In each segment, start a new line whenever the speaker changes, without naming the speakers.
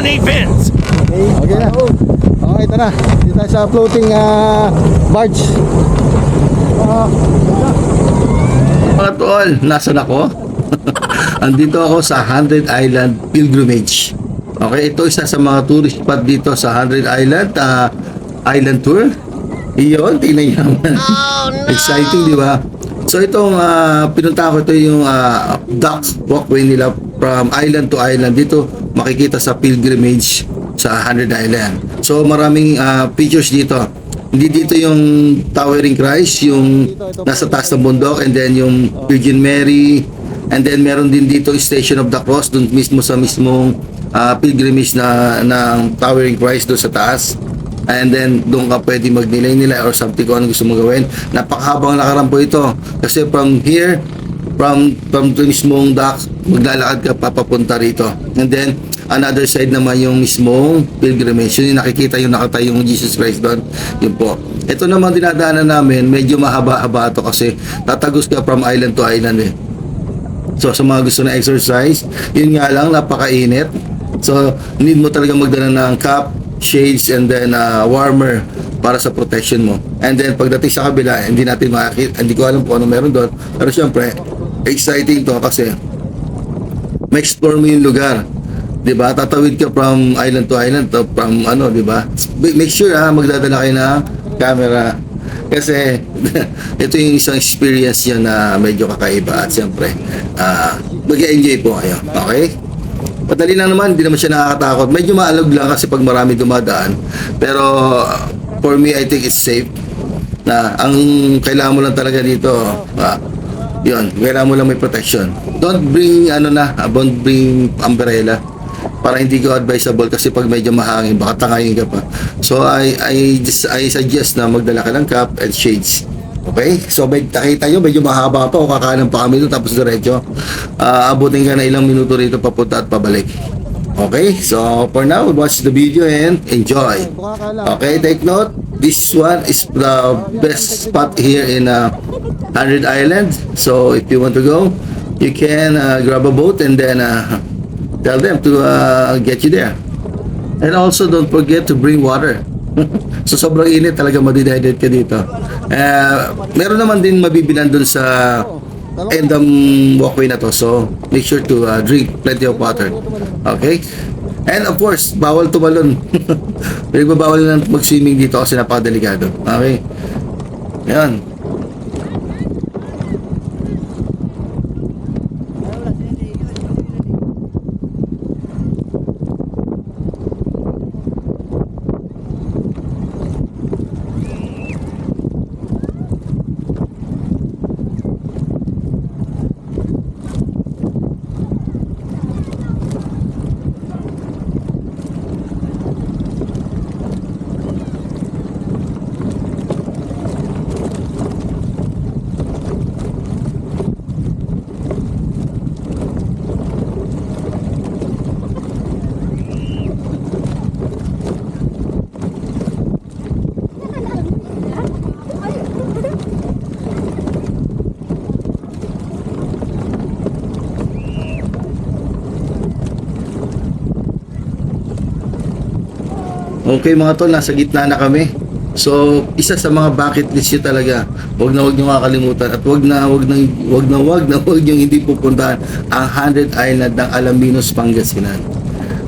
money Vince.
Okay na. Okay, ito na. Dito tayo sa floating barge.
Mga tol, nasan ako? Andito ako sa 100 Island Pilgrimage. Okay, ito isa sa mga tourist spot dito sa 100 Island Island Tour. Iyon, tingnan nyo naman. Exciting, di ba? So itong pinuntahan ko, ito yung duck walkway nila from island to island. Dito makikita sa pilgrimage sa 100 Island. So maraming features dito. Hindi dito yung Towering Christ, yung nasa taas ng bundok, and then yung Virgin Mary, and then meron din dito Station of the Cross, dun mismo sa mismong pilgrimage ng Towering Christ doon sa taas. And then doon ka pwede magnilay-nilay or something kung ano gusto mo gawin. Napakahabang nakarampo ito. Kasi from here, from the mismong dock, maglalakad ka papapunta rito. And then, another side naman yung mismong pilgrimage. Yung nakikita yung nakatayong Jesus Christ doon. Yun po. Ito naman dinadaanan namin, medyo mahaba-haba ito kasi tatagos ka from island to island eh. So, sa mga gusto na exercise, yun nga lang, napakainit. So, need mo talaga magdala ng cap, shades, and then warmer para sa protection mo. And then pagdating sa kabila, hindi natin makakita, hindi ko alam kung ano meron doon. Pero syempre, exciting to kasi ma-explore mo yung lugar. 'Di ba? Tatawid ka from island to island, to from ano, 'di ba? Make sure magdadala kayo ng camera kasi ito yung isang experience yan na medyo kakaiba at syempre mag-enjoy po kayo. Okay? Madali lang naman, hindi naman siya nakakatakot. Medyo maalog lang kasi pag marami dumadaan. Pero for me, I think it's safe. Na ang kailangan mo lang talaga dito, yun, kailangan mo lang may protection. Don't bring umbrella para hindi ko advisable kasi pag medyo mahangin, baka tangayin ka pa. So I suggest na magdala ka ng cap and shades. Okay? So, nakita nyo, medyo mahaba pa o kakanan pa kami doon tapos diretso. Abutin ka na ilang minuto rito papunta at pabalik. Okay? So, for now, watch the video and enjoy. Okay? Take note, this one is the best spot here in 100 Island. So, if you want to go, you can grab a boat and then tell them to get you there. And also, don't forget to bring water. So sobrang init talaga, madidehydrate ka dito. Meron naman din mabibilan dun sa endam walkway na to. So make sure to drink plenty of water. Okay? And of course, bawal tumalon. Bawal na mag-swimming dito kasi napakadelikado. Okay? Yan. Okay mga tol, nasa gitna na kami. So, isa sa mga bucket list nyo talaga. Huwag nyo makakalimutan at huwag nyo hindi pupuntahan ang 100 Island ng Alaminos, Pangasinan.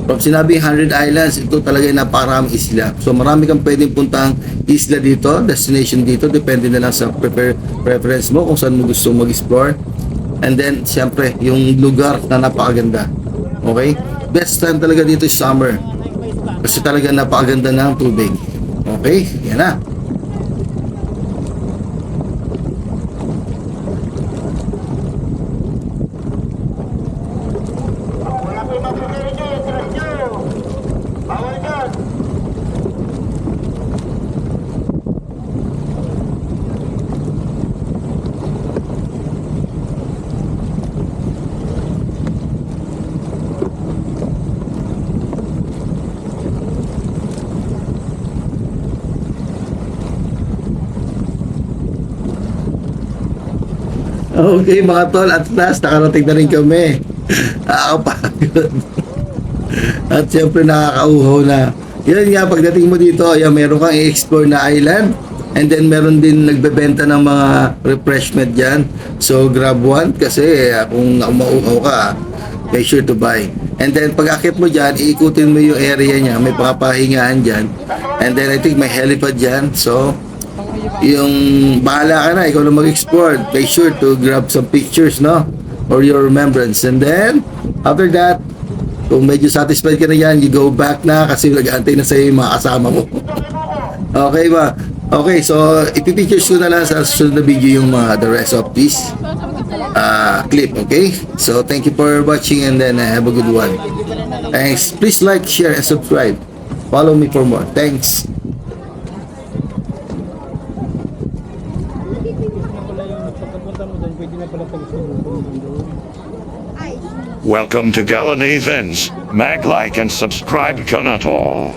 From sinabing 100 Islands, ito talaga yung napakaraming isla. So, marami kang pwedeng puntahang isla dito, destination dito, depende na lang sa preference mo kung saan mo gusto mag-explore. And then, siyempre, yung lugar na napakaganda. Okay? Best time talaga dito is summer. Kasi talaga napakaganda ng tubig. Okay? Yan na. Okay mga tol, at last nakarating na rin kami. Nakakapagod. At siyempre nakakauhaw na. Yun nga, pagdating mo dito, ayan, meron kang i-explore na island. And then meron din nagbebenta ng mga refreshment dyan. So grab one kasi kung mauuhaw ka, make sure to buy. And then pag akit mo dyan, iikutin mo yung area niya. May papahingaan dyan. And then I think may helipad dyan. So yung bahala ka na, ikaw na mag-explore. Make sure to grab some pictures, no? Or your remembrance. And then after that, kung medyo satisfied ka na yan, you go back na kasi nag-aantay na sa'yo yung mga kasama mo. Okay ba? Okay, so ipipictures ko na lang sa susunod na video yung the rest of this clip, okay? So thank you for watching and then have a good one. Thanks. Please like, share, and subscribe. Follow me for more. Thanks.
Welcome to Galan Events. Mag, like, and subscribe ka na to.